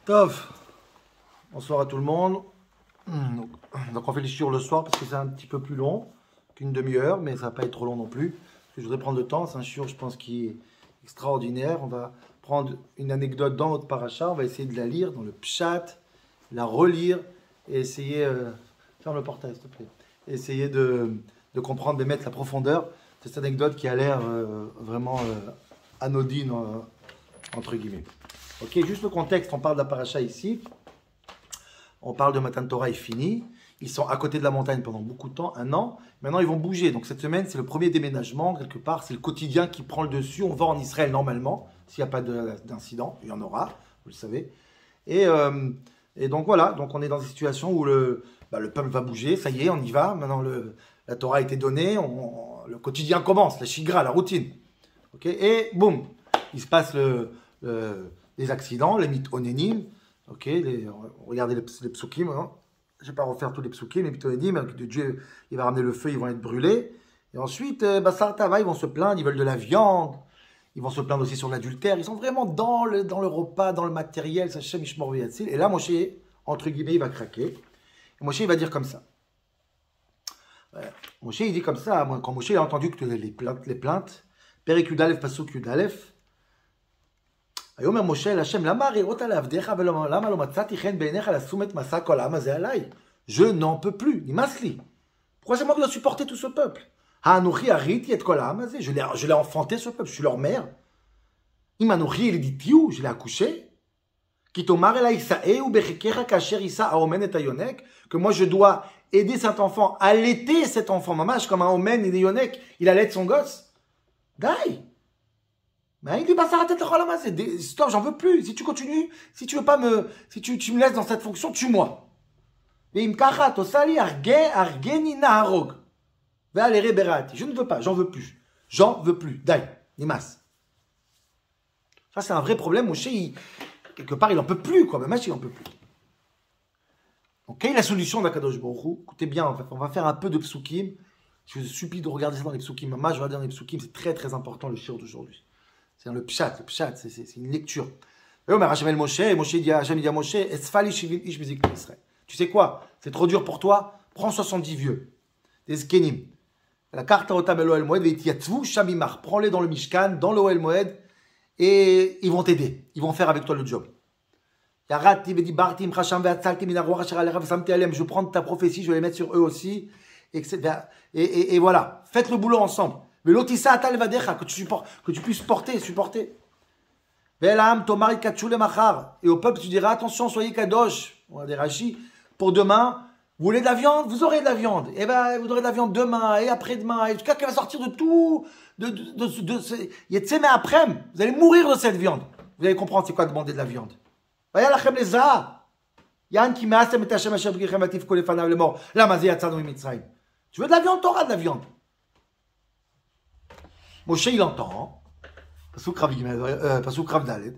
Tov, bonsoir à tout le monde. Donc on fait les shiur le soir parce que c'est un petit peu plus long qu'une demi-heure, mais ça va pas être trop long non plus. Parce que je voudrais prendre le temps, c'est un shiur je pense qui est extraordinaire. On va prendre une anecdote dans notre paracha, on va essayer de la lire dans le pshat, la relire et essayer... ferme le portail s'il te plaît. Essayer de comprendre, de mettre la profondeur de cette anecdote qui a l'air vraiment anodine entre guillemets. Ok, juste le contexte, on parle de la paracha ici. On parle de Matan Torah est fini. Ils sont à côté de la montagne pendant beaucoup de temps, un an. Maintenant, ils vont bouger. Donc cette semaine, c'est le premier déménagement. Quelque part, c'est le quotidien qui prend le dessus. On va en Israël normalement, s'il n'y a pas d'incident. Il y en aura, vous le savez. Et donc voilà, donc on est dans une situation où le peuple va bouger. Ça y est, on y va. Maintenant, la Torah a été donnée. Le quotidien commence, la shigra, la routine. Okay, et boum, il se passe les accidents, les mitonénim. Ok, regardez les psukim. Hein. Je ne vais pas refaire tous les psukim, les mitonénim. Dieu, il va ramener le feu, ils vont être brûlés. Et ensuite, Bassar Tava, ils vont se plaindre, ils veulent de la viande. Ils vont se plaindre aussi sur l'adultère. Ils sont vraiment dans le repas, dans le matériel. Et là, Moshe, entre guillemets, il va craquer. Et Moshe, il va dire comme ça. Moshe, il dit comme ça. Quand Moshe a entendu que les plaintes, Perek Yudalef, Pasuk Yudalef, ויאמר משה אל השם, למה הרירות על עבדיך ולמה לא מצאתי חן בעיניך לשום את מסע כל העם הזה עליי? Je n'en peux plus, נמאס לי. Pourquoi c'est moi qui dois supporter tout ce peuple? האנוכי הריתי את כל העם הזה? Je l'ai enfanté ce peuple, je suis leur mère. אם אנוכי ילידיתיהו, je l'ai accouché. כי תאמר אליי שאהו בחיקך כאשר יישא האומן את היונק? Que moi je dois aider cet enfant, allaiter cet enfant, ממש comme un omen et des yonek, il allaite son gosse. די. Mais il dit, bah, ça arrête de stop, j'en veux plus. Si tu continues, si tu veux pas si tu me laisses dans cette fonction, tue-moi. Je ne veux pas, j'en veux plus. J'en veux plus. Dai, Nimas. Ça, c'est un vrai problème. Moshe, quelque part, il en peut plus, quoi. Mais Moshe, il en peut plus. Donc, quelle est la solution d'Akadosh Baruch Hu? Écoutez bien, on va faire un peu de psukim. Je vous supplie de regarder ça dans les psukim. Moi, je regarde dans les psukim, c'est très, très important, le shiur d'aujourd'hui. C'est le pshat, c'est une lecture. Moshe dit à Moshe, tu sais quoi, c'est trop dur pour toi, prends 70 vieux, des zkenim. La carte à Otam Elohel Moed, Shamimar, prends-les dans le Mishkan, dans l'Ohel Moed, et ils vont t'aider, ils vont faire avec toi le job. Je prends ta prophétie, je vais les mettre sur eux aussi, et voilà, faites le boulot ensemble. Mais l'otissa atal vadecha, que tu puisses supporter. Et au peuple, tu diras, attention, soyez kadosh. On a des rachis. Pour demain, vous voulez de la viande, vous aurez de la viande. Et ben, vous aurez de la viande demain et après-demain. Et jusqu'à qu'elle va sortir de tout. Après, vous allez mourir de cette viande. Vous allez comprendre c'est quoi demander de la viande. Tu veux de la viande, tu auras de la viande. Moshe, il entend, Pasuk Rav Daled,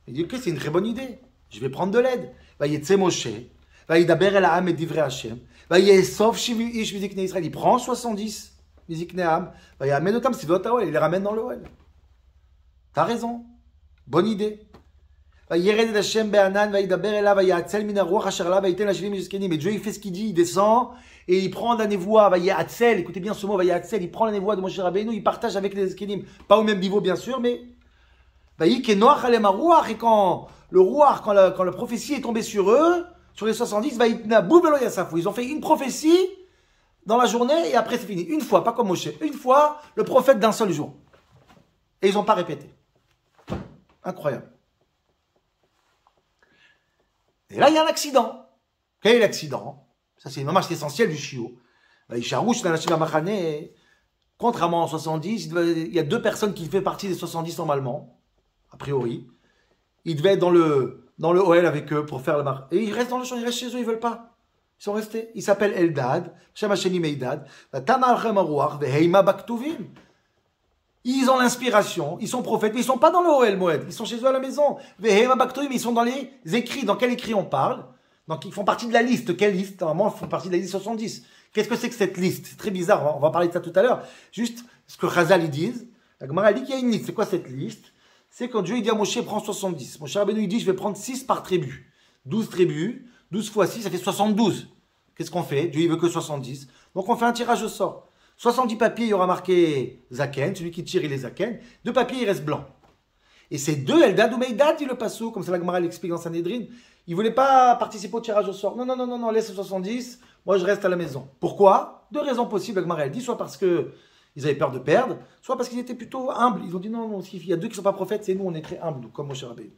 il dit, ok, c'est une très bonne idée, je vais prendre de l'aide. Vayetse Moshe, Vayidaber el ha'am et divrei Hashem, Vayesov shivi ish miziknei Israël, il prend 70 miziknei ha'am, Vayamed otam sivot ha'oel, il les ramène dans l'Oel. T'as raison, bonne idée. Vayered et Hashem be'anan, Vayidaber elav, Vayatzel min ha'ruach asher alav, Vayiten l'ashivim mizkenim, et Dieu il fait ce qu'il dit, il descend, et il prend la névoie, Vayahatzel, écoutez bien ce mot, Vayahatzel, il prend la névoie de Moshe Rabbeinu, il partage avec les eskenim, pas au même niveau bien sûr, mais Vayikenoach alem ha'ruach, et quand la prophétie est tombée sur eux, sur les 70, Vayitnabu velo yasafu, ils ont fait une prophétie dans la journée, et après c'est fini, une fois, pas comme Moshe, une fois, le prophète d'un seul jour. Et ils n'ont pas répété. Incroyable. Et là, il y a un accident. Quel est l'accident? Ça, c'est vraiment essentiel du chiot. Contrairement en 70, il y a 2 personnes qui font partie des 70 normalement, a priori. Ils devaient être dans le OL avec eux pour faire le mar. Et ils restent dans le champ, ils restent chez eux, ils ne veulent pas. Ils sont restés. Ils s'appellent Eldad, Shem Hasheni Meidad, ils ont l'inspiration, ils sont prophètes, mais ils ne sont pas dans le OL Moed, ils sont chez eux à la maison. Ils sont dans les écrits. Dans quel écrit on parle? Donc, ils font partie de la liste. Quelle liste? Normalement, ils font partie de la liste 70. Qu'est-ce que c'est que cette liste? C'est très bizarre. On va parler de ça tout à l'heure. Juste ce que Chazal ils disent. La Gemara dit qu'il y a une liste. C'est quoi cette liste? c'est quand Dieu il dit à Moshe, prends 70. Moshe Rabbeinu, il dit, je vais prendre 6 par tribu. 12 tribus, 12 fois 6, ça fait 72. Qu'est-ce qu'on fait? Dieu, il veut que 70. Donc, on fait un tirage au sort. 70 papiers, il y aura marqué Zaken. Celui qui tire, il est Zaken. 2 papiers, il reste blanc. Et c'est 2 Eldad ou Meidad, dit le Passou, comme ça la Gemara l'explique dans Sanhedrin. Il ne voulait pas participer au tirage au sort. Non, non, non, non, non, laisse 70. Moi, je reste à la maison. Pourquoi? 2 raisons possibles, la Gemara elle dit. Soit parce que ils avaient peur de perdre, soit parce qu'ils étaient plutôt humbles. Ils ont dit non, non, il y a 2 qui ne sont pas prophètes, c'est nous, on est très humbles, nous, comme Moshe Rabbeinu.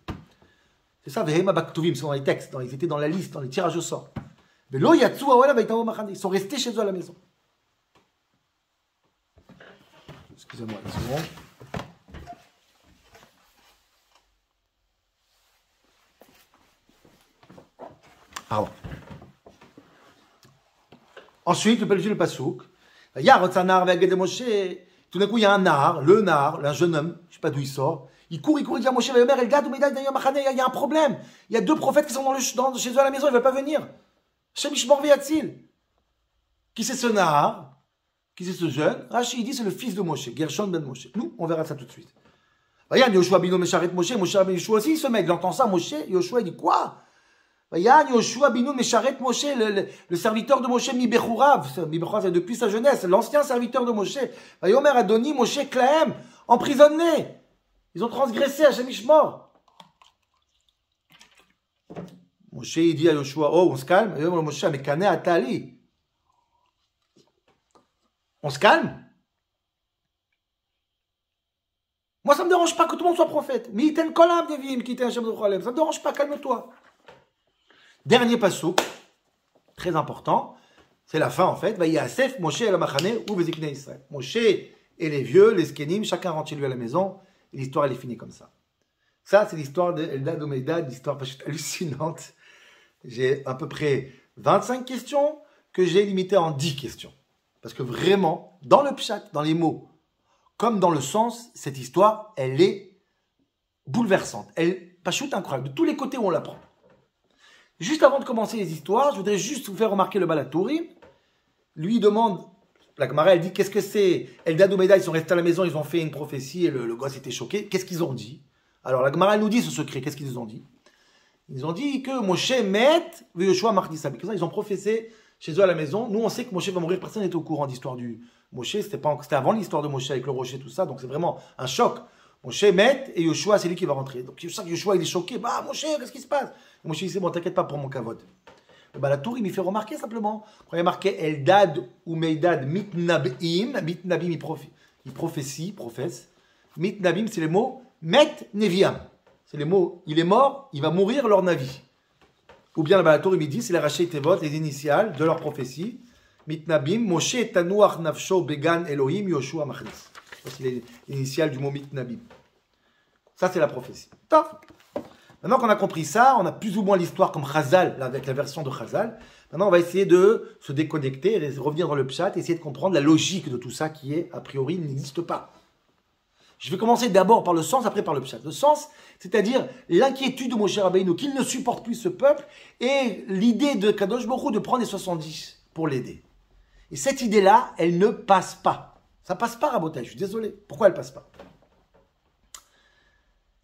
C'est ça, Vehema Baktuvim, c'est dans les textes, ils étaient dans la liste, dans les tirages au sort. Mais lo yatsu awela veitao machane, ils sont restés chez eux à la maison. Excusez-moi, une seconde. Pardon. Ensuite, le Passouk. Il y a Rotsanar Veged Moshe. Tout d'un coup, il y a un nar, un jeune homme, je ne sais pas d'où il sort. Il court, il dit à Moshe, il y a un problème. Il y a 2 prophètes qui sont chez eux à la maison, ils ne veulent pas venir. Shem Ishmor Veyatzil. Qui c'est ce nar? Qui c'est ce jeune? Rashi, il dit, c'est le fils de Moshe, Gershon ben Moshe. Nous, on verra ça tout de suite. Il y a Yoshua Bino Mesharet Moshe, Moshe ben Yoshua aussi, ce mec, il entend ça, Moshe, Yoshua, il dit quoi? Il y a Yoshua Bino Mesharet Moshe, le serviteur de Moshe, Mibechurav, c'est depuis sa jeunesse, l'ancien serviteur de Moshe. Yomer Adoni, Moshe Klaem, emprisonné. Ils ont transgressé à Shem Ishmor. Moshe, il dit à Yoshua, oh, on se calme. Et Moshe, mais Kane Atali. On se calme. Moi, ça ne me dérange pas que tout le monde soit prophète. Mais il t'en kolam devim, qui t'en Shem Zochalem. Ça ne me dérange pas, calme-toi. Dernier passouk, très important, c'est la fin en fait. Vayasef Moshe el Machane ou Vezikne Israël. Moshe et les vieux, les skenim, chacun rentre chez lui à la maison. Et l'histoire elle est finie comme ça. Ça c'est l'histoire d'Eldad Omeidad, l'histoire hallucinante. J'ai à peu près 25 questions que j'ai limitées en 10 questions. Parce que vraiment, dans le pshat, dans les mots, comme dans le sens, cette histoire, elle est bouleversante. Elle est pas chute incroyable, de tous les côtés où on l'apprend. Juste avant de commencer les histoires, je voudrais juste vous faire remarquer le Balatourim. Lui demande, la Gemara, elle dit, qu'est-ce que c'est? Eldad ou Meidad, ils sont restés à la maison, ils ont fait une prophétie et le gosse était choqué. Qu'est-ce qu'ils ont dit? Alors la Gemara, elle nous dit ce secret. Qu'est-ce qu'ils ont dit? Ils ont dit que Moshe met Yoshua Marnisab. Ils ont prophétisé chez eux à la maison. Nous, on sait que Moshe va mourir. Personne n'était au courant de l'histoire du Moshe. C'était avant l'histoire de Moshe avec le rocher, tout ça. Donc c'est vraiment un choc. Moshe met et Yoshua, c'est lui qui va rentrer. Donc Yoshua, il est choqué. Bah, Moshe, qu'est-ce qui se passe? Et Moshe, il dit, bon, t'inquiète pas pour mon kavod. La tour, il m'y fait remarquer simplement. Quand il y a marqué Eldad ou Meidad mitnabim, mitnabim, il prophétie, professe. Mitnabim, c'est les mots met neviam. C'est les mots, il est mort, il va mourir leur navi. Ou bien la tour, il me dit, c'est les rachei tevot, les initiales de leur prophétie. Mitnabim, Moshe tanuach nafsho began Elohim Yoshua machnis. C'est l'initiale du mot mitnabim. Ça, c'est la prophétie. Top. Maintenant qu'on a compris ça, on a plus ou moins l'histoire comme Chazal, avec la version de Chazal. Maintenant, on va essayer de se déconnecter, et revenir dans le pshat, essayer de comprendre la logique de tout ça qui est, a priori, n'existe pas. Je vais commencer d'abord par le sens, après par le pshat. Le sens, c'est-à-dire l'inquiétude de Moshe Rabbeinu, qu'il ne supporte plus ce peuple, et l'idée de Kadosh Baruch Hu de prendre les 70 pour l'aider. Et cette idée-là, elle ne passe pas. Ça passe pas, Rabotai, je suis désolé. Pourquoi elle passe pas?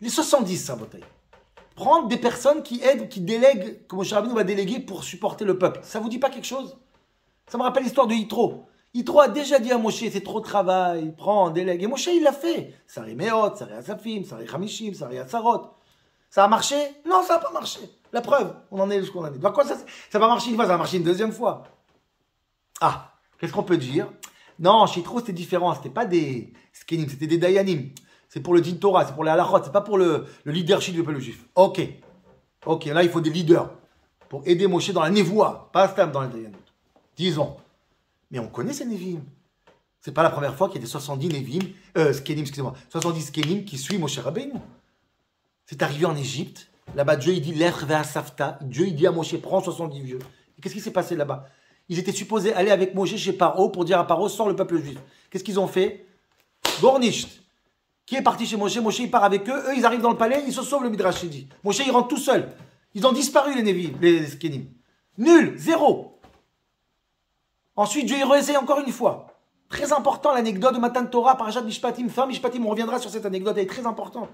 Les 70, Rabotai. Prendre des personnes qui aident, qui délèguent, comme Moshe Rabbeinu va déléguer pour supporter le peuple. Ça vous dit pas quelque chose? Ça me rappelle l'histoire de Yitro. Yitro a déjà dit à Moshe, c'est trop de travail, prends, délègue. Et Moshe, il l'a fait. Saré Meot, Saré Asafim, Saré Hamishim, Saré Asarot. Ça a marché? Non, ça n'a pas marché. La preuve, on en est jusqu'où on en est. Quoi, ça va marcher une fois, ça va marcher une deuxième fois. Ah, qu'est-ce qu'on peut dire? Non, chez Yitro, c'était différent. C'était pas des skenim, c'était des dayanim. C'est pour le din Torah, c'est pour les halachot, c'est pas pour le leadership du peuple juif. Ok, là, il faut des leaders pour aider Moshe dans la névoie, pas Stam dans les dayanim. Disons. Mais on connaît ces Névim. C'est pas la première fois qu'il y a des 70 Névim, Skenim, excusez-moi, 70 Skenim qui suivent Moshe Rabbeinu. C'est arrivé en Égypte. Là-bas, Dieu, il dit, l'Ech ve'asafta. Dieu, il dit à Moshe, prends 70 vieux. Et qu'est-ce qui s'est passé là-bas? Ils étaient supposés aller avec Moshe chez Paro pour dire à Paro, sors le peuple juif. Qu'est-ce qu'ils ont fait? Gornisht. Qui est parti chez Moshe? Moshe, il part avec eux. Eux, ils arrivent dans le palais, ils se sauvent, le Midrash dit. Moshe, il rentre tout seul. Ils ont disparu, les Névim, les Skenim. Nul, zéro. Ensuite, Dieu y réessaye encore une fois. Très important, l'anecdote de Matan Torah, Parashat Mishpatim, fin Mishpatim, on reviendra sur cette anecdote, elle est très importante.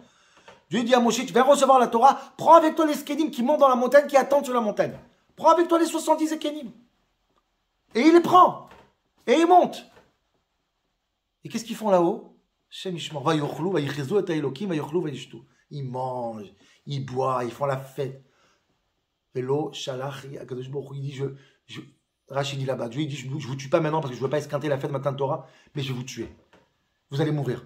Dieu dit à Moshe, tu viens recevoir la Torah, prends avec toi les Zkenim qui montent dans la montagne, qui attendent sur la montagne. Prends avec toi les 70 Zkenim. Et il les prend. Et ils montent. Et qu'est-ce qu'ils font là-haut? Ils mangent, ils boivent, ils font la fête. Vélo, Shalach, Akadosh Baruch Hu, il dit, Rachid dit là-bas, Dieu il dit, je vous tue pas maintenant parce que je ne veux pas esquinter la fête matin de Torah, mais je vais vous tuer. Vous allez mourir.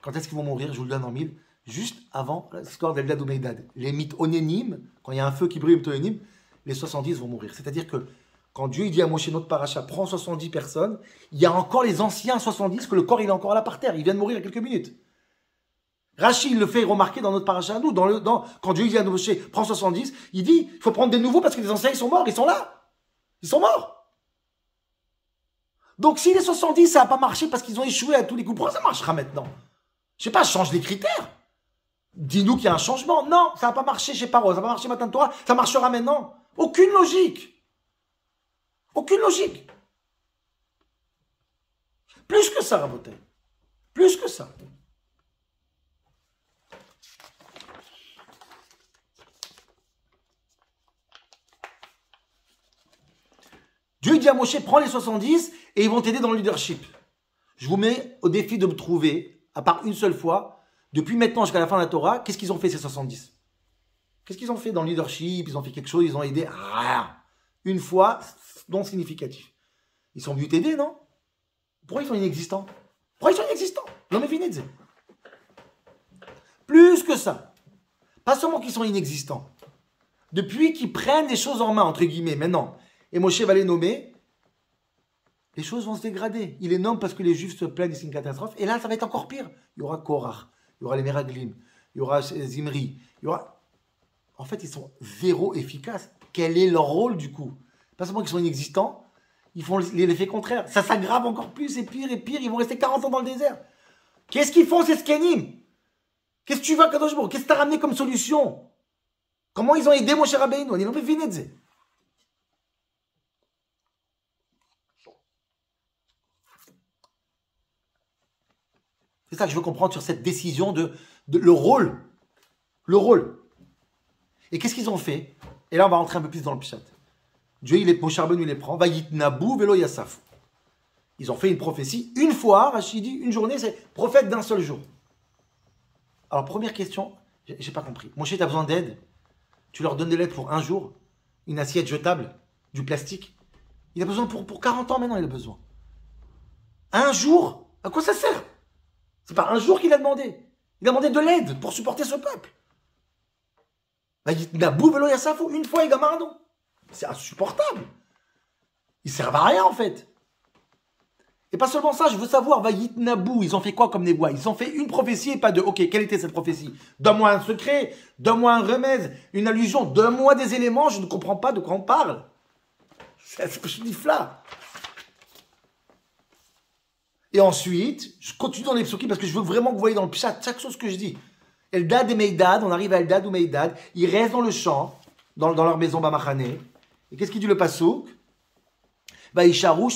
Quand est-ce qu'ils vont mourir? Je vous le donne en mille. Juste avant l'histoire d'Eldad ou Meidad. Les mythes onénimes, quand il y a un feu qui brûle, onénime, les 70 vont mourir. C'est-à-dire que quand Dieu il dit à Moshe, notre paracha, prends 70 personnes, il y a encore les anciens 70 que le corps il est encore là par terre. Il vient de mourir il y a quelques minutes. Rachid il le fait remarquer dans notre paracha à nous. Quand Dieu dit à Moshe, prends 70, il dit, il faut prendre des nouveaux parce que les anciens ils sont morts, ils sont là. Ils sont morts. Donc si les 70 ça n'a pas marché parce qu'ils ont échoué à tous les coups, pourquoi ça marchera maintenant? Je sais pas, change les critères. Dis-nous qu'il y a un changement. Non, ça n'a pas marché chez Paro, ça n'a pas marché matin de Torah, ça marchera maintenant. Aucune logique. Aucune logique. Plus que ça, Raboté. Plus que ça. Dieu dit à Moshe, prends les 70 et ils vont t'aider dans le leadership. Je vous mets au défi de me trouver, à part une seule fois, depuis maintenant jusqu'à la fin de la Torah, qu'est-ce qu'ils ont fait ces 70? Qu'est-ce qu'ils ont fait dans le leadership? Ils ont fait quelque chose, ils ont aidé? Rien. Une fois, non significatif. Ils sont venus t'aider, non? Pourquoi ils sont inexistants? Pourquoi ils sont inexistants? Non mais finissez. Plus que ça. Pas seulement qu'ils sont inexistants. Depuis qu'ils prennent les choses en main, entre guillemets, maintenant, et Moshe va les nommer, les choses vont se dégrader. Il les nomme parce que les Juifs se plaignent et c'est une catastrophe. Et là, ça va être encore pire. Il y aura Korach, il y aura les Meraglim, il y aura Zimri, il y aura... En fait, ils sont zéro efficaces. Quel est leur rôle, du coup? Pas seulement qu'ils sont inexistants, ils font l'effet contraire. Ça s'aggrave encore plus, et pire, ils vont rester 40 ans dans le désert. Qu'est-ce qu'ils font, ces Zkenim? Qu'est-ce que tu veux, Kadosh Baruch Hu? Qu'est-ce que tu as ramené comme solution? Comment ils ont aidé Moshe Rabbeinu? Ils n'ont pas fini de ça. C'est ça que je veux comprendre sur cette décision de le rôle. Le rôle. Et qu'est-ce qu'ils ont fait? Et là, on va rentrer un peu plus dans le pshat. Dieu, Moshe Rabbeinu, il les prend. Vayitnabu velo yasaf. Ils ont fait une prophétie. Une fois, Rachid dit, une journée, c'est prophète d'un seul jour. Alors, première question, j'ai pas compris. Moshe, tu as besoin d'aide? Tu leur donnes des lettres pour un jour? Une assiette jetable? Du plastique? Il a besoin pour 40 ans maintenant, il a besoin. Un jour? À quoi ça sert? C'est pas un jour qu'il a demandé. Il a demandé de l'aide pour supporter ce peuple. Une fois, il a marre. C'est insupportable. Ils servent à rien, en fait. Et pas seulement ça, je veux savoir, Vayitnabou, ils ont fait quoi comme Nébois? Ils ont fait une prophétie et pas deux. Ok, quelle était cette prophétie? Donne-moi un secret, donne-moi un remède, une allusion, donne-moi des éléments, je ne comprends pas de quoi on parle. C'est ce que je dis là. Et ensuite, je continue dans les psukim parce que je veux vraiment que vous voyez dans le pshat chaque chose que je dis. Eldad et Meidad, on arrive à Eldad ou Meidad, ils restent dans le champ, dans leur maison Bamachane. Et qu'est-ce qu'il dit le pasouk? Et ils sont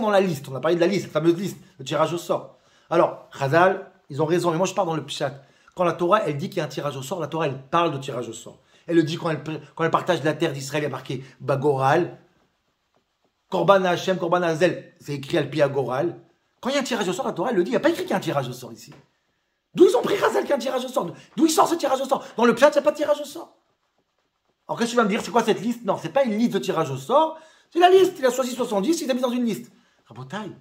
dans la liste, on a parlé de la liste, la fameuse liste, le tirage au sort. Alors, Chazal, ils ont raison, mais moi je pars dans le pshat. Quand la Torah, elle dit qu'il y a un tirage au sort, la Torah, elle parle de tirage au sort. Elle le dit quand elle partage la terre d'Israël, il y a marqué Bagoral. Korban Hashem, Korban Hazel, c'est écrit Alpi Agoral. Quand il y a un tirage au sort, la Torah, elle le dit, il n'y a pas écrit qu'il y a un tirage au sort ici. D'où ils ont pris Chazal qu'il y a un tirage au sort? D'où il sort ce tirage au sort? Dans le pshat, il n'y a pas de tirage au sort. Alors qu'est-ce que tu vas me dire, c'est quoi cette liste? Non, c'est pas une liste de tirage au sort, c'est la liste. Il a choisi 70, il l'a mis dans une liste. Rabotaï,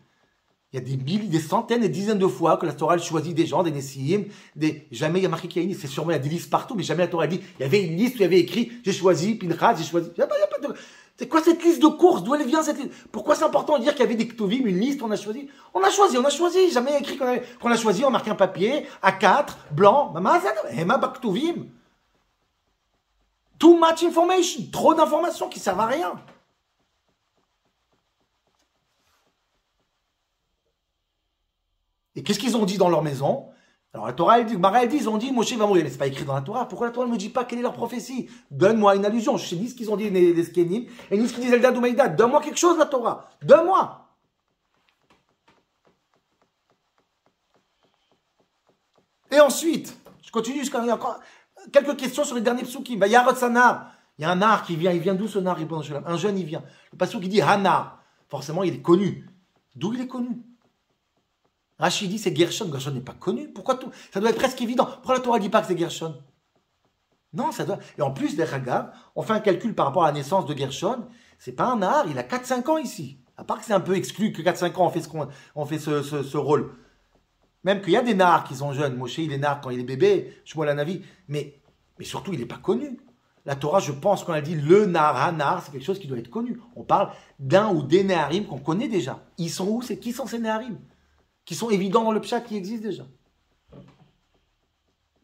il y a des centaines et des dizaines de fois que la Torah choisit des gens, des Nessiim, jamais il y a marqué qu'il y a une liste. C'est sûrement il y a des listes partout, mais jamais la Torah dit, il y avait une liste où il y avait écrit, j'ai choisi Pinchas, j'ai choisi. Il y a pas de... C'est quoi cette liste de courses? D'où elle vient cette liste? Pourquoi c'est important de dire qu'il y avait des Ktuvim, une liste, on a choisi? On a choisi. Jamais il y a écrit qu'on a choisi, on marque un papier, A4, blanc, Hema Baktuvim. Too much information, trop d'informations qui servent à rien. Et qu'est-ce qu'ils ont dit dans leur maison? Alors la Torah, elle dit, ils ont dit, Moshe va mourir. Mais c'est pas écrit dans la Torah. Pourquoi la Torah ne me dit pas quelle est leur prophétie? Donne-moi une allusion. Je sais ni ce qu'ils ont dit les Zkenim, et ni ce qu'ils disent Eldad ou Meidad. Donne-moi quelque chose, la Torah. Donne-moi. Et ensuite, je continue jusqu'à encore quelques questions sur les derniers psukim. Il y a un nar. Il y a un nar qui vient. Il vient d'où ce nar? Un jeune, il vient. Le pasuk qui dit Hanar. Forcément, il est connu. D'où il est connu? Rachid dit c'est Gershon. Gershon n'est pas connu. Pourquoi tout? Ça doit être presque évident. Pourquoi la Torah ne dit pas que c'est Gershon? Non, ça doit. Et en plus, d'Echagav, on fait un calcul par rapport à la naissance de Gershon. C'est pas un nar. Il a 4-5 ans ici. À part que c'est un peu exclu que 4-5 ans on fait ce rôle. Même qu'il y a des nars qui sont jeunes. Moshe, il est nar quand il est bébé. Shmuel Hanavi. Mais surtout, il n'est pas connu. La Torah, je pense, quand elle dit le nar, hanar, c'est quelque chose qui doit être connu. On parle d'un ou des néharim qu'on connaît déjà. Ils sont où? C'est qui sont ces néharim? Qui sont évidents dans le pshat, qui existent déjà.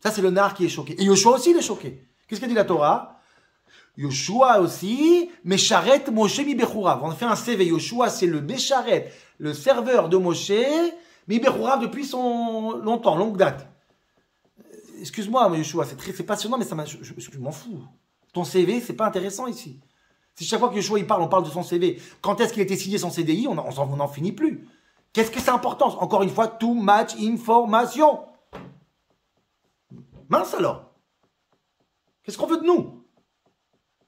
Ça, c'est le nar qui est choqué. Et Yoshua aussi, il est choqué. Qu'est-ce qu'a dit la Torah? Yoshua aussi, Mesharet Moshe mi Bechurav. On fait un CV. Yoshua, c'est le Mesharet, le serveur de Moshe, mi Bechurav depuis son longtemps, longue date. Excuse-moi, Yoshua, c'est passionnant, mais je m'en fous. Ton CV, c'est pas intéressant ici. Si chaque fois que Yoshua il parle, on parle de son CV. Quand est-ce qu'il a été signé son CDI, on n'en finit plus. Qu'est-ce que c'est important? Encore une fois, too much information. Mince alors. Qu'est-ce qu'on veut de nous?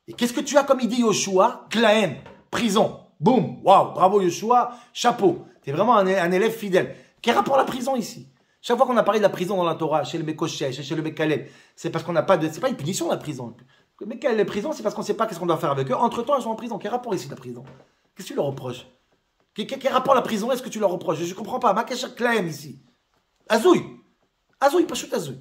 Et qu'est-ce que tu as comme idée, Yoshua? Klaem, prison. Boum, waouh, bravo Yoshua, chapeau. Tu es vraiment un élève fidèle. Quel rapport à la prison ici? Chaque fois qu'on a parlé de la prison dans la Torah, chez le Mekoshesh, chez le Mekalel, c'est parce qu'on n'a pas de... C'est pas une punition la prison. Le Mekalel, les prisons, c'est parce qu'on ne sait pas qu'est-ce qu'on doit faire avec eux. Entre-temps, ils sont en prison. Quel rapport ici la prison? Qu'est-ce que tu leur reproches? Quel rapport la prison est-ce que tu leur reproches? Je ne comprends pas. Makasha Klaem ici. Azouï. Azouï, pas chute Azouï.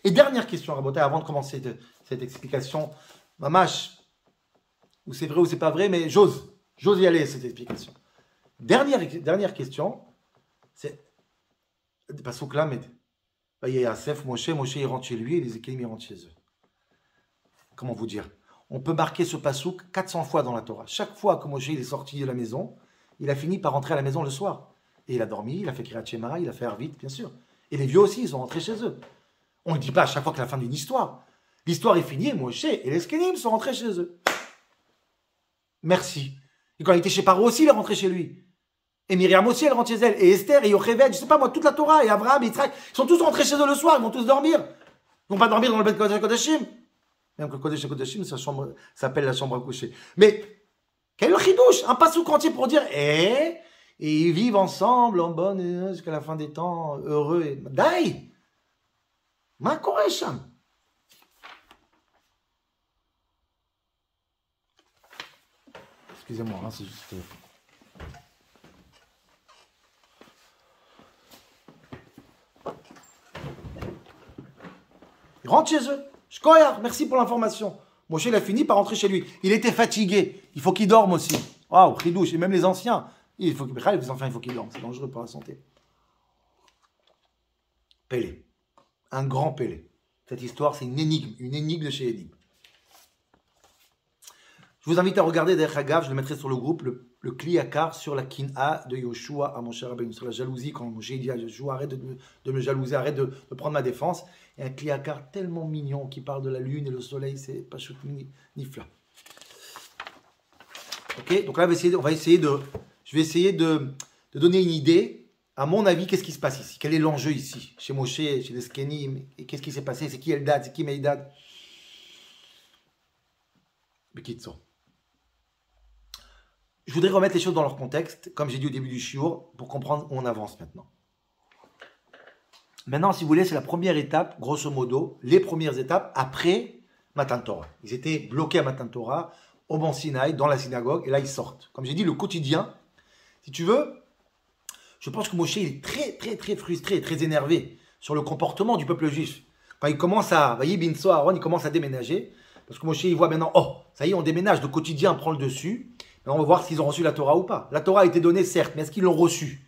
Et dernière question, Rabotai, avant de commencer cette explication, Mamash, ou c'est vrai ou c'est pas vrai, mais j'ose y aller, cette explication. Dernière question, c'est Pasuk Lamed. Il y a Asef, Moshe, il rentre chez lui et les Ékélim, ils rentrent chez eux. Comment vous dire? On peut marquer ce Pasuk 400 fois dans la Torah. Chaque fois que Moshe il est sorti de la maison, il a fini par rentrer à la maison le soir. Et il a dormi, il a fait Kriyat Shema, il a fait Arvit, bien sûr. Et les vieux aussi, ils sont rentrés chez eux. On ne dit pas à chaque fois que la fin d'une histoire. L'histoire est finie, Moshe et les Ékélim sont rentrés chez eux. Merci. Et quand il était chez Paro aussi, il est rentré chez lui. Et Myriam aussi, elle rentre chez elle. Et Esther, et Yocheved, je sais pas moi, toute la Torah, et Abraham, et Yitzhak, ils sont tous rentrés chez eux le soir, ils vont tous dormir. Ils vont pas dormir dans le Beth Kodesh Kodashim. Même que Kodesh Kodashim, sa chambre s'appelle la chambre à coucher. Mais, quel chidouche, un passouk entier pour dire, et ils vivent ensemble, en bonne, jusqu'à la fin des temps, heureux, et Dai! Ma Koresham. Excusez-moi, hein, c'est juste... Il rentre chez eux. Shkoyar, merci pour l'information. Moshe, il a fini par rentrer chez lui. Il était fatigué. Il faut qu'il dorme aussi. Waouh, chidouche. Et même les anciens. Les enfants, il faut qu'ils dorment. C'est dangereux pour la santé. Pélé. Un grand Pélé. Cette histoire, c'est une énigme de chez énigme. Je vous invite à regarder derrière Hagav, je le mettrai sur le groupe, le Kliakar sur la Kin'a de Yoshua à Moshe Rabbeinu, sur la jalousie, quand Moshe dit à Yoshua, arrête de me jalouser, arrête de prendre ma défense. Et un Kliakar tellement mignon qui parle de la lune et le soleil, c'est pas chouette ni fla. Ok, donc là, je vais essayer de donner une idée. À mon avis, qu'est-ce qui se passe ici? Quel est l'enjeu ici? Chez Moshe, chez les Skenim, et qu'est-ce qui s'est passé? C'est qui Eldad? C'est qui Meidad? Bekitso. Je voudrais remettre les choses dans leur contexte, comme j'ai dit au début du shiur, pour comprendre où on avance maintenant. Maintenant, si vous voulez, c'est la première étape, grosso modo, les premières étapes après Matan Torah. Ils étaient bloqués à Matan Torah, au Mont Sinaï, dans la synagogue, et là ils sortent. Comme j'ai dit, le quotidien, si tu veux, je pense que Moshe il est très frustré, très énervé sur le comportement du peuple juif. Quand il commence à, vous voyez, Binso, Aaron, il commence à déménager, parce que Moshe il voit maintenant, oh, ça y est, on déménage, le quotidien prend le dessus. On va voir s'ils ont reçu la Torah ou pas. La Torah a été donnée, certes, mais est-ce qu'ils l'ont reçue?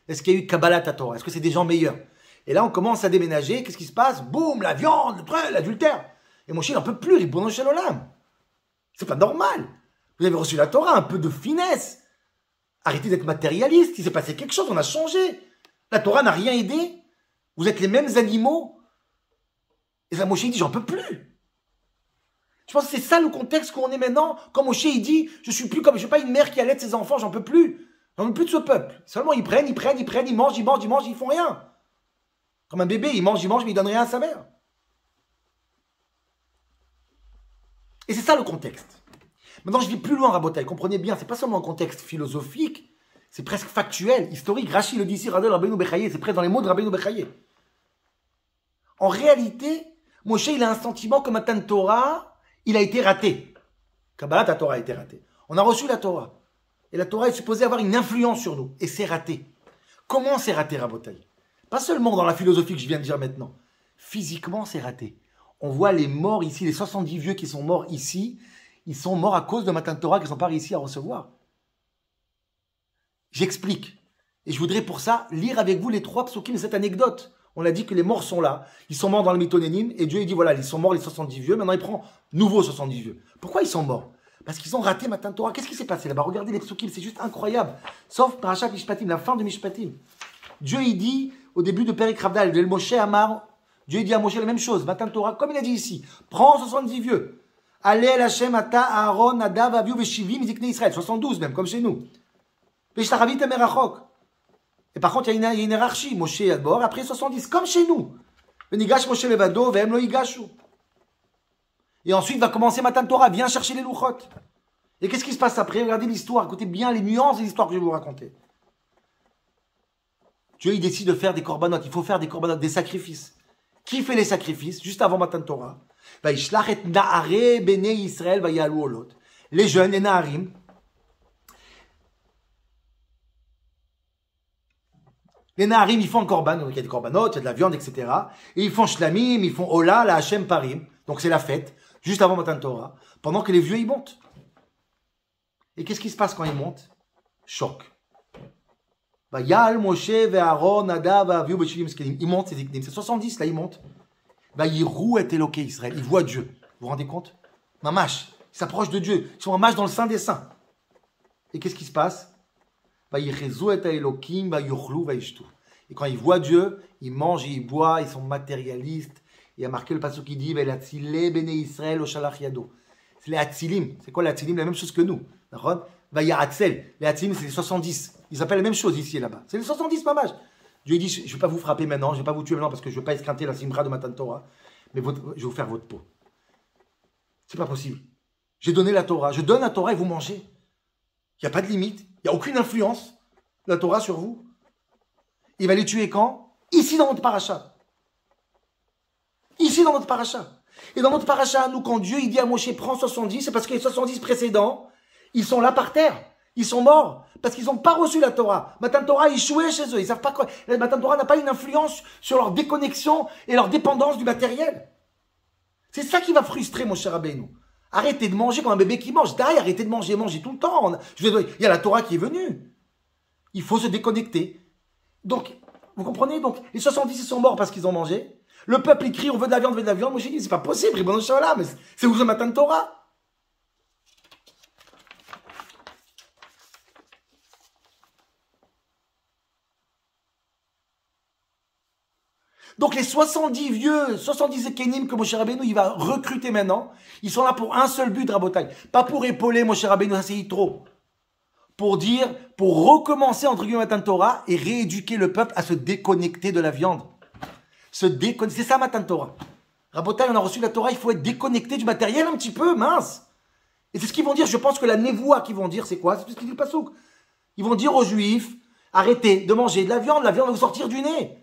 Est-ce qu'il y a eu Kabbalat à Torah? Est-ce que c'est des gens meilleurs? Et là, on commence à déménager. Qu'est-ce qui se passe? Boum, la viande, le truc, l'adultère. Et Moshe, il n'en peut plus, il bourne chez l'Olam. C'est pas normal. Vous avez reçu la Torah, un peu de finesse. Arrêtez d'être matérialiste. Il s'est passé quelque chose, on a changé. La Torah n'a rien aidé. Vous êtes les mêmes animaux. Et ça, Moshe, il dit, j'en peux plus. Je pense que c'est ça le contexte où on est maintenant. Quand Moshe il dit, je suis pas une mère qui allait ses enfants, j'en peux plus. J'en veux plus de ce peuple. Seulement ils prennent, ils mangent, ils font rien. Comme un bébé, il mange, mais il donne rien à sa mère. Et c'est ça le contexte. Maintenant, je vais plus loin, Rabotai. Comprenez bien, c'est pas seulement un contexte philosophique, c'est presque factuel, historique. Rashi le dit ici, Radel Rabbeinu Bechaye, c'est presque dans les mots de Rabbeinu Bechaye. En réalité, Moshe, il a un sentiment que Matan Torah, il a été raté. Kabbalat, la Torah a été ratée. On a reçu la Torah. Et la Torah est supposée avoir une influence sur nous. Et c'est raté. Comment c'est raté, Rabotai? Pas seulement dans la philosophie que je viens de dire maintenant. Physiquement, c'est raté. On voit les morts ici, les 70 vieux qui sont morts ici, ils sont morts à cause de Matan Torah qui ne sont pas réussis à recevoir. J'explique. Et je voudrais pour ça lire avec vous les 3 psukim de cette anecdote. On a dit que les morts sont là. Ils sont morts dans le Mitonénim. Et Dieu il dit, voilà, ils sont morts les 70 vieux. Maintenant, il prend nouveaux 70 vieux. Pourquoi ils sont morts? Parce qu'ils ont raté Matan Torah. Qu'est-ce qui s'est passé là-bas? Regardez les psukim, c'est juste incroyable. Sauf Parashat Mishpatim, la fin de Mishpatim. Dieu, il dit, au début de Perek Ravdal, de Moshe Amar, Dieu il dit à Moshe la même chose. Matan Torah, comme il a dit ici. Prends 70 vieux. Allez el Hashem, Ata, Aaron, Nadav, Avihu, Veshivim, Zikne Israël. 72 même, comme chez nous. Veshtachavit Merachok. Et par contre, il y a une hiérarchie. Moshe à bord, après 70, comme chez nous. Venigash Moshe Levado, Vehem lo yigashu. Et ensuite va commencer Matan Torah, viens chercher les louchot. Et qu'est-ce qui se passe après? Regardez l'histoire, écoutez bien les nuances de l'histoire que je vais vous raconter. Dieu, il décide de faire des korbanot. Il faut faire des korbanot, des sacrifices. Qui fait les sacrifices juste avant Matan Torah? Les jeunes, les Naharim, ils font un korban, donc il y a des korbanot, il y a de la viande, etc. Et ils font shlamim, ils font ola, la Hashem parim, donc c'est la fête, juste avant Matan Torah, pendant que les vieux, ils montent. Et qu'est-ce qui se passe quand ils montent? Choc. Yal, Moshe, Aaron, Nadav, Avihu, Beshivim, ils montent, c'est 70, là, ils montent. Yirou et Eloké Israël, ils voient Dieu. Vous vous rendez compte? Mamash, ils s'approchent de Dieu. Ils sont en marche dans le sein des saints. Et qu'est-ce qui se passe? Et quand ils voient Dieu, ils mangent et ils boivent, ils sont matérialistes. Il y a marqué le passage qui dit Israël au shalach yado. C'est les Hatzilim. C'est quoi les Hatzilim? La même chose que nous. Les Hatzilim, c'est les 70. Ils appellent la même chose ici et là-bas. C'est les 70, mamash. Dieu dit, je ne vais pas vous frapper maintenant, je ne vais pas vous tuer maintenant parce que je ne veux pas escrinter la simra de Matan Torah, mais je vais vous faire votre peau. C'est pas possible. J'ai donné la Torah, je donne la Torah et vous mangez. Il n'y a pas de limite, il n'y a aucune influence de la Torah sur vous. Il va les tuer quand? Ici dans notre paracha. Ici dans notre paracha. Et dans notre paracha, nous, quand Dieu il dit à Moshe, prends 70, c'est parce que les 70 précédents, ils sont là par terre. Ils sont morts parce qu'ils n'ont pas reçu la Torah. Matan Torah a échoué chez eux. Ils savent pas quoi. Matan Torah n'a pas une influence sur leur déconnexion et leur dépendance du matériel. C'est ça qui va frustrer mon cher Rabbeinu. Arrêtez de manger comme un bébé qui mange. D'ailleurs, arrêtez de manger tout le temps. Il y a la Torah qui est venue. Il faut se déconnecter. Donc, vous comprenez? Donc, les 70 ils sont morts parce qu'ils ont mangé. Le peuple il crie, on veut de la viande, on veut de la viande. Moi, j'ai dit, c'est pas possible. Mais c'est où ce Matan Torah? Donc les 70 vieux, 70 Ekenim que Moshe Rabbeinu il va recruter maintenant, ils sont là pour un seul but, Rabotai. Pas pour épauler Moshe Rabbeinu, ça c'est trop. Pour dire, pour recommencer entre guillemets Matan Torah et rééduquer le peuple à se déconnecter de la viande. C'est ça Matan Torah. Rabotai, on a reçu la Torah, il faut être déconnecté du matériel un petit peu, mince. Et c'est ce qu'ils vont dire, je pense que la névoie qu'ils vont dire, c'est quoi? C'est tout ce qu'il dit le Passouk. Ils vont dire aux Juifs, arrêtez de manger de la viande va vous sortir du nez.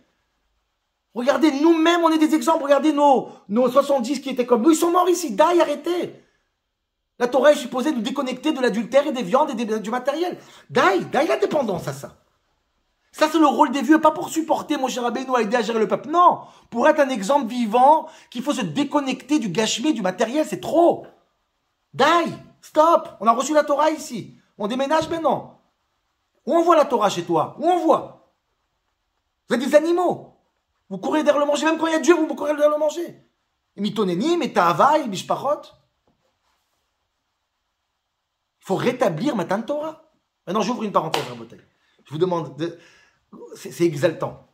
Regardez, nous-mêmes, on est des exemples. Regardez nos 70 qui étaient comme nous. Ils sont morts ici. D'aïe, arrêtez. La Torah est supposée nous déconnecter de l'adultère et des viandes et du matériel. D'aïe la dépendance à ça. Ça, c'est le rôle des vieux. Pas pour supporter Moshe Rabbeinu à aider à gérer le peuple. Non. Pour être un exemple vivant qu'il faut se déconnecter du gâchement, du matériel. C'est trop. D'aïe. Stop. On a reçu la Torah ici. On déménage maintenant. Où on voit la Torah chez toi? Où on voit? Vous êtes des animaux. Vous courez derrière le manger, même quand il y a Dieu, vous courez derrière le manger. Mitonénim, et Ta'avai, Mishpachot. Il faut rétablir Matan Torah. Maintenant, j'ouvre une parenthèse, Rabotai. Je vous demande, c'est exaltant.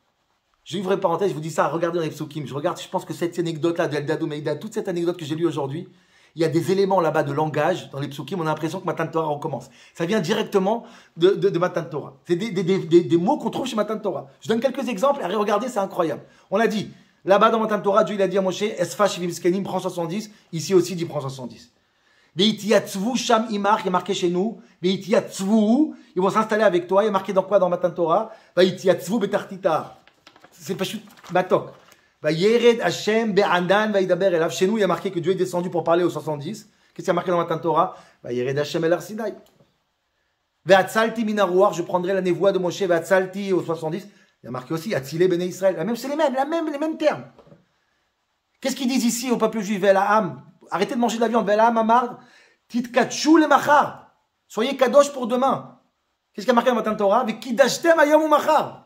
J'ouvre une parenthèse, je vous dis ça, regardez dans les psukim. Je pense que cette anecdote-là d'Eldad Meïda, toute cette anecdote que j'ai lue aujourd'hui, il y a des éléments là-bas de langage, dans les psukim, on a l'impression que Matan Torah recommence. Ça vient directement de Matan Torah. C'est des mots qu'on trouve chez Matan Torah. Je donne quelques exemples, et regardez, c'est incroyable. On l'a dit, là-bas dans Matan Torah, Dieu il a dit à Moshe, Esfa Shivim Skenim, prends 70. Ici aussi, dit prends 70. Veitiyatzvu Sham Imar, il est marqué chez nous. Veitiyatzvu, ils vont s'installer avec toi. Il est marqué dans quoi dans Matan Torah? Veitiyatzvu Betartita. C'est pas chut, Matok. Vayered Hashem Be'andan Vaidaber Elav. Chez nous, il y a marqué que Dieu est descendu pour parler aux 70. Qu'est-ce qu'il y a marqué dans Matan Torah? Vayered Hashem El Arsinai. Ve'atzalti Minarouar, je prendrai la névoie de Moshe. Ve'atzalti aux 70. Il y a marqué aussi Atzile Bene Israël. C'est les mêmes termes. Qu'est-ce qu'ils disent ici au peuple juif? Ve'la'am. Arrêtez de manger de la viande. Ve'la'am Amar. Titkatchou le Machar. Soyez kadosh pour demain. Qu'est-ce qu'il y a marqué dans Matan Torah? Ve'kidashtem Ayam ou Machar.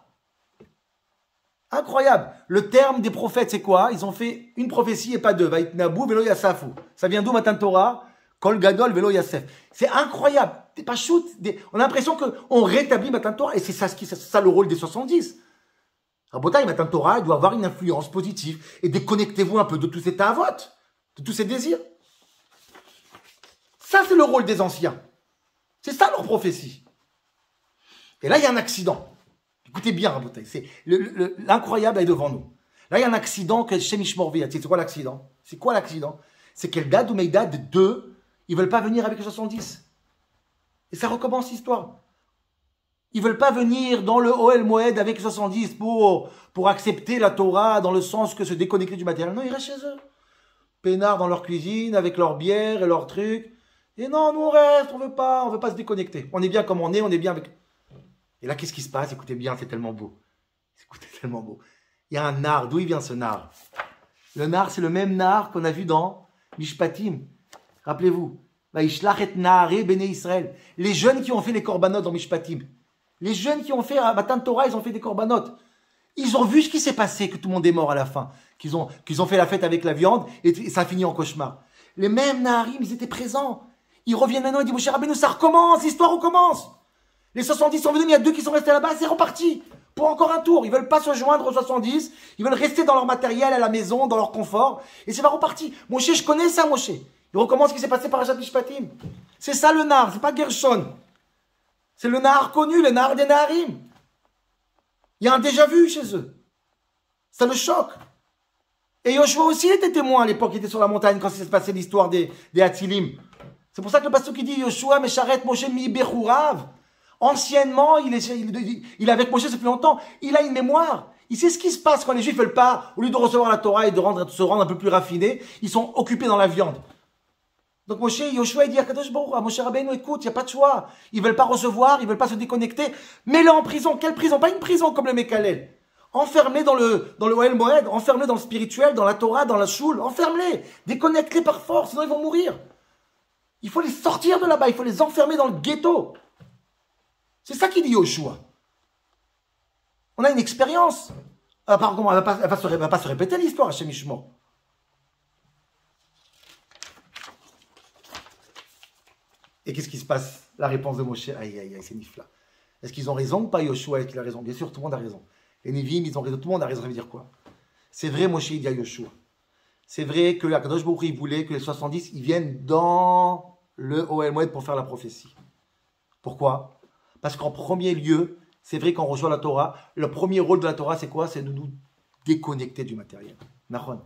Incroyable. Le terme des prophètes, c'est quoi? Ils ont fait une prophétie et pas deux. Vaitnabu velo yasafu. Ça vient d'où Matan Torah? Kol gadol velo yasef. C'est incroyable. T'es pas shoot. On a l'impression qu'on rétablit Matan Torah. Et c'est ça le rôle des 70. Rabotai, Matan Torah, il doit avoir une influence positive. Et déconnectez-vous un peu de tous ces tavotes, de tous ces désirs. Ça, c'est le rôle des anciens. C'est ça leur prophétie. Et là, il y a un accident. Écoutez bien, Rabotai, c'est l'incroyable est devant nous. Là, il y a un accident que chez Mishmorvi. C'est quoi l'accident? C'est quoi l'accident? C'est qu'Eldad ou Meidad, deux, ils veulent pas venir avec les 70. Et ça recommence l'histoire. Ils veulent pas venir dans le Ohel Moed avec les 70 pour accepter la Torah dans le sens que se déconnecter du matériel. Non, ils restent chez eux. Peinards dans leur cuisine, avec leur bière et leurs trucs. Et non, nous on reste, on veut pas se déconnecter. On est bien comme on est bien avec... Et là, qu'est-ce qui se passe? Écoutez bien, c'est tellement beau. Écoutez, tellement beau. Il y a un nar. D'où il vient ce nar? Le nar, c'est le même nar qu'on a vu dans Mishpatim. Rappelez-vous. Vaishlachet Nahare Bene Israël. Les jeunes qui ont fait les korbanot dans Mishpatim. Les jeunes qui ont fait à Matan Torah, ils ont fait des korbanot. Ils ont vu ce qui s'est passé, que tout le monde est mort à la fin. Qu'ils ont fait la fête avec la viande et ça a fini en cauchemar. Les mêmes Naharim, ils étaient présents. Ils reviennent maintenant et disent, Moshe Rabbeinu, ça recommence, l'histoire recommence. Les 70 sont venus, il y a deux qui sont restés là-bas, c'est reparti. Pour encore un tour. Ils veulent pas se joindre aux 70. Ils veulent rester dans leur matériel, à la maison, dans leur confort. Et c'est pas reparti. Moshe, je connais ça, Moshe. Il recommence ce qui s'est passé par Achat Mishpatim. C'est ça le nar, c'est pas Gershon. C'est le nar connu, le nar des Naharim. Il y a un déjà-vu chez eux. Ça le choque. Et Yoshua aussi était témoin à l'époque, il était sur la montagne quand s'est passé l'histoire des Hatzilim. C'est pour ça que le pasteur qui dit Yoshua Mesharet Moshe mi Bechurav. Anciennement, il est avec Moshe depuis longtemps. Il a une mémoire. Il sait ce qui se passe quand les Juifs ne veulent pas, au lieu de recevoir la Torah et de se rendre un peu plus raffinés, ils sont occupés dans la viande. Donc Yoshua, il dit à Kadosh Baruch Hu, à Moshe Rabbeinu, écoute, il n'y a pas de choix. Ils ne veulent pas recevoir, ils ne veulent pas se déconnecter. Mets-le en prison. Quelle prison? Pas une prison comme le Mekalel. Enferme-les dans le Ohel Moed, enferme-les dans le spirituel, dans la Torah, dans la choule. Enferme-les. Déconnecte-les par force, sinon ils vont mourir. Il faut les sortir de là-bas, il faut les enfermer dans le ghetto. C'est ça qu'il dit Yoshua. On a une expérience. Par contre, elle va pas se répéter l'histoire à Shemishmo. Et qu'est-ce qui se passe? La réponse de Moshe, aïe, aïe, aïe, c'est Nifla. Est-ce qu'ils ont raison ou pas Yoshua? Est-ce qu'il a raison? Bien sûr, tout le monde a raison. Les Nivim, ils ont raison, tout le monde a raison. Ça veut dire quoi? C'est vrai, Moshe, il dit à Yoshua. C'est vrai que la Kadosh Baruch Hu, il voulait que les 70, ils viennent dans le Ohel Moed pour faire la prophétie. Pourquoi? Parce qu'en premier lieu, c'est vrai qu'on reçoit la Torah, le premier rôle de la Torah, c'est quoi? C'est de nous déconnecter du matériel. Nahon.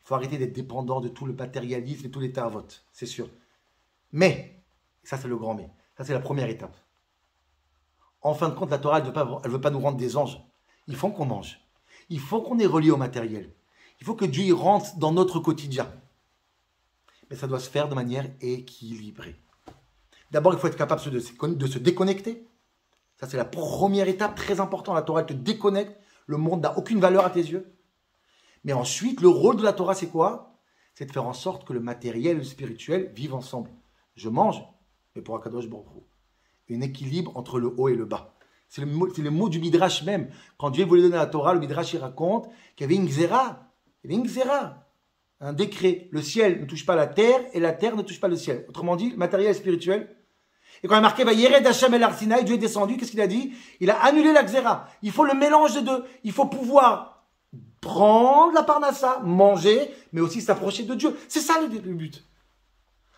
Il faut arrêter d'être dépendant de tout le matérialisme et tous les tavotes, c'est sûr. Mais, ça c'est le grand mais, ça c'est la première étape. En fin de compte, la Torah, elle ne veut pas nous rendre des anges. Il faut qu'on mange. Il faut qu'on est relié au matériel. Il faut que Dieu y rentre dans notre quotidien. Mais ça doit se faire de manière équilibrée. D'abord, il faut être capable de se déconnecter. Ça, c'est la première étape très importante. La Torah, elle te déconnecte. Le monde n'a aucune valeur à tes yeux. Mais ensuite, le rôle de la Torah, c'est quoi? C'est de faire en sorte que le matériel et le spirituel vivent ensemble. Je mange, mais pour Akadosh Baruch Hu. Un équilibre entre le haut et le bas. C'est le mot du Midrash même. Quand Dieu voulait donner la Torah, le Midrash, il raconte qu'il y avait une xéra. Il y avait une xéra. Un décret. Le ciel ne touche pas la terre et la terre ne touche pas le ciel. Autrement dit, le matériel et spirituel. Et quand il est marqué, Vayered Hashem El Arsinaï, Dieu est descendu, qu'est-ce qu'il a dit? Il a annulé la xéra. Il faut le mélange des deux. Il faut pouvoir prendre la parnassa, manger, mais aussi s'approcher de Dieu. C'est ça le but.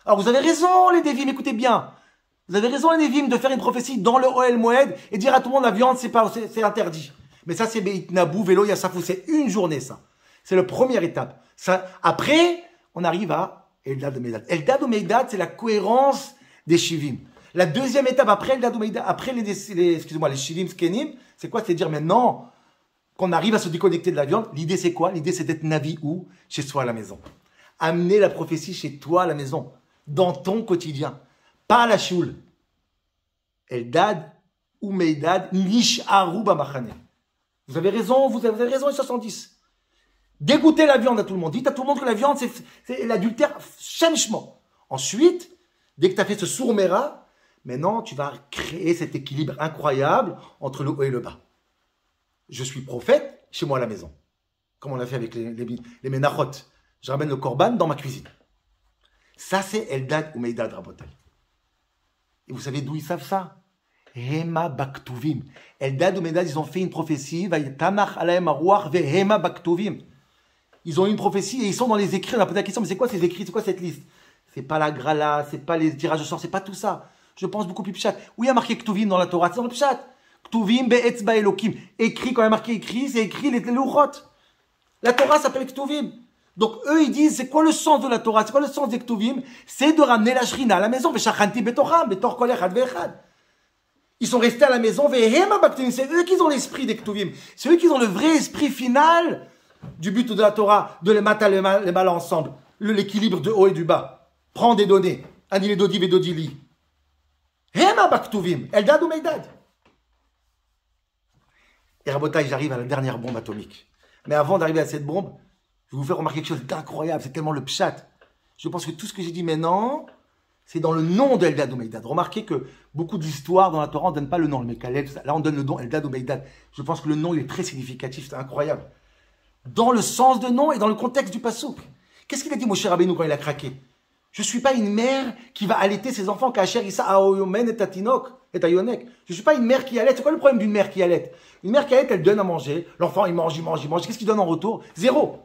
Alors vous avez raison les Devim, écoutez bien. Vous avez raison les Devim de faire une prophétie dans le Ohel Moed et dire à tout le monde la viande c'est interdit. Mais ça c'est Beit Nabou, Vélo, Yassafou, c'est une journée ça. C'est la première étape. Ça, après, on arrive à Eldad ou Meidad. Eldad ou Meidad, c'est la cohérence des Shivim. La deuxième étape après Eldad ou Meidad, après les Shivim Skenim, c'est quoi? C'est dire maintenant qu'on arrive à se déconnecter de la viande. L'idée c'est quoi? L'idée c'est d'être Navi où? Chez soi à la maison. Amener la prophétie chez toi à la maison, dans ton quotidien, pas à la choule. Eldad ou Meidad, Nish Aruba Machane. Vous avez raison, les 70. Dégoûter la viande à tout le monde. Dites à tout le monde que la viande, c'est l'adultère chèmchement. Ensuite, dès que tu as fait ce sourmera, maintenant, tu vas créer cet équilibre incroyable entre le haut et le bas. Je suis prophète chez moi à la maison. Comme on l'a fait avec les Menachot. Je ramène le korban dans ma cuisine. Ça, c'est Eldad ou Meidad Rabotai. Et vous savez d'où ils savent ça? Hema Baktuvim. Eldad ou Meidad, ils ont fait une prophétie. Vayetamach alahem aruach vehema Baktuvim. Ils ont eu une prophétie et ils sont dans les écrits. On a posé la question, mais c'est quoi ces écrits? C'est quoi cette liste? C'est pas la grala, c'est pas les tirages de sort, c'est pas tout ça. Je pense beaucoup plus pshat. Où il y a marqué Ktuvim dans la Torah? C'est dans le pshat. Ktuvim be'etzba Elokim. Écrit, quand il y a marqué écrit, c'est écrit les louchot. La Torah s'appelle Ktuvim. Donc eux, ils disent, c'est quoi le sens de la Torah? C'est quoi le sens des Ktuvim? C'est de ramener la Shrina à la maison. Veshachanti betocham, betor kol echad ve'echad. Ils sont restés à la maison. Vehema Baktuvim. C'est eux qui ont l'esprit des Ktuvim. C'est eux qui ont le vrai esprit final du but de la Torah, de les mater les mal ensemble, l'équilibre de haut et du bas. Prends des données. Ani les dodi vedodili. Hema Baktuvim. Eldad ou Meidad. Et Rabotai, j'arrive à la dernière bombe atomique. Mais avant d'arriver à cette bombe, je vais vous faire remarquer quelque chose d'incroyable. C'est tellement le pshat. Je pense que tout ce que j'ai dit maintenant, c'est dans le nom d'Eldad ou Meidad. Remarquez que beaucoup d'histoires dans la Torah, on ne donne pas le nom, le Mekalel. Là, on donne le nom Eldad ou Meidad. Je pense que le nom, il est très significatif. C'est incroyable. Dans le sens de nom et dans le contexte du pasouk. Qu'est-ce qu'il a dit Moshe Rabbeinu quand il a craqué? Je ne suis pas une mère qui va allaiter ses enfants Kacher Issa Aoyomen et Tatinok et Tayonek. Je ne suis pas une mère qui allait. C'est quoi le problème d'une mère qui allait? Une mère qui allait, elle donne à manger. L'enfant, il mange. Qu'est-ce qu'il donne en retour? Zéro.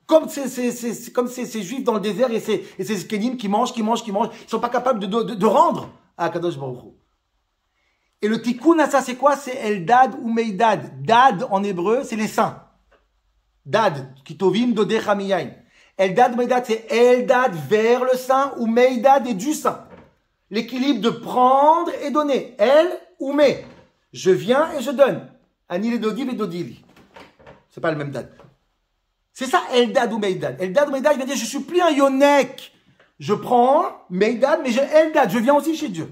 Comme ces juifs dans le désert et ces skenim qui mangent. Ils ne sont pas capables de rendre à Kadosh Baruch Hu. Et le tikkun à ça, c'est quoi? C'est Eldad ou Meidad. Dad, en hébreu, c'est les saints. Dad, kitovim dodecha miyain. Eldad ou Meidad, c'est Eldad vers le saint ou Meidad et du saint. L'équilibre de prendre et donner. El ou me. Je viens et je donne. Ani le dodi et dodili. C'est pas le même dad. C'est ça Eldad ou Meidad. Eldad ou Meidad, il va dire, je suis plus un yonek. Je prends Meidad, mais j'ai Eldad. Je viens aussi chez Dieu.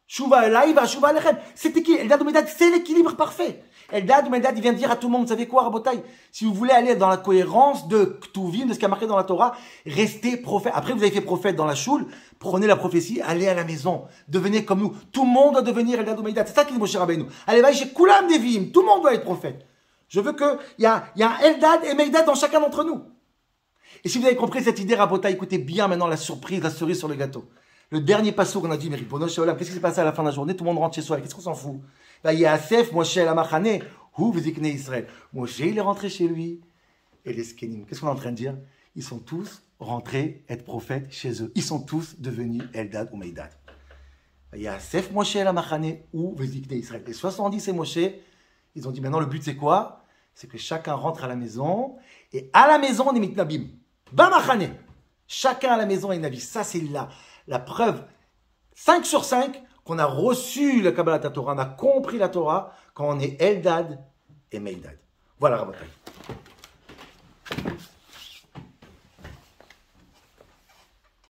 Shuva Elaïva, Shuva Alechem. C'était qui? Eldad ou Meidad, c'est l'équilibre parfait. Eldad ou Meidad, il vient dire à tout le monde, vous savez quoi, Rabotai? Si vous voulez aller dans la cohérence de Ktuvim, de ce qui a marqué dans la Torah, restez prophète. Après, vous avez fait prophète dans la choule, prenez la prophétie, allez à la maison, devenez comme nous. Tout le monde doit devenir Eldad ou Meidad. C'est ça qu'il dit Moshe Rabbeinu. Allez, va chez Kulam Devim. Tout le monde doit être prophète. Je veux qu'il y a un Eldad et Meidad dans chacun d'entre nous. Et si vous avez compris cette idée, Rabotai, écoutez bien maintenant la surprise, la cerise sur le gâteau. Le dernier passage qu'on a dit, mais Ribono Shalom, qu'est-ce qui s'est passé à la fin de la journée? Tout le monde rentre chez soi. Qu'est-ce qu'on s'en fout? Bah, Yasef, Moshe, la Machane, Hu, Vizikne Israël. Moshe, il est rentré chez lui. Et les Skenim, qu'est-ce qu'on est en train de dire? Ils sont tous rentrés être prophètes chez eux. Ils sont tous devenus Eldad ou Meidad. Yasef, Moshe, la Machane, Hu, Vizikne Israël. Les 70 et Moshe, ils ont dit maintenant, le but c'est quoi? C'est que chacun rentre à la maison. Et à la maison, on est mitnabim. Bamachane. Chacun à la maison est nabi. Ça, c'est la preuve 5 sur 5 qu'on a reçu le Kabbalat Torah, on a compris la Torah quand on est Eldad et Meidad. Voilà, Rabotai.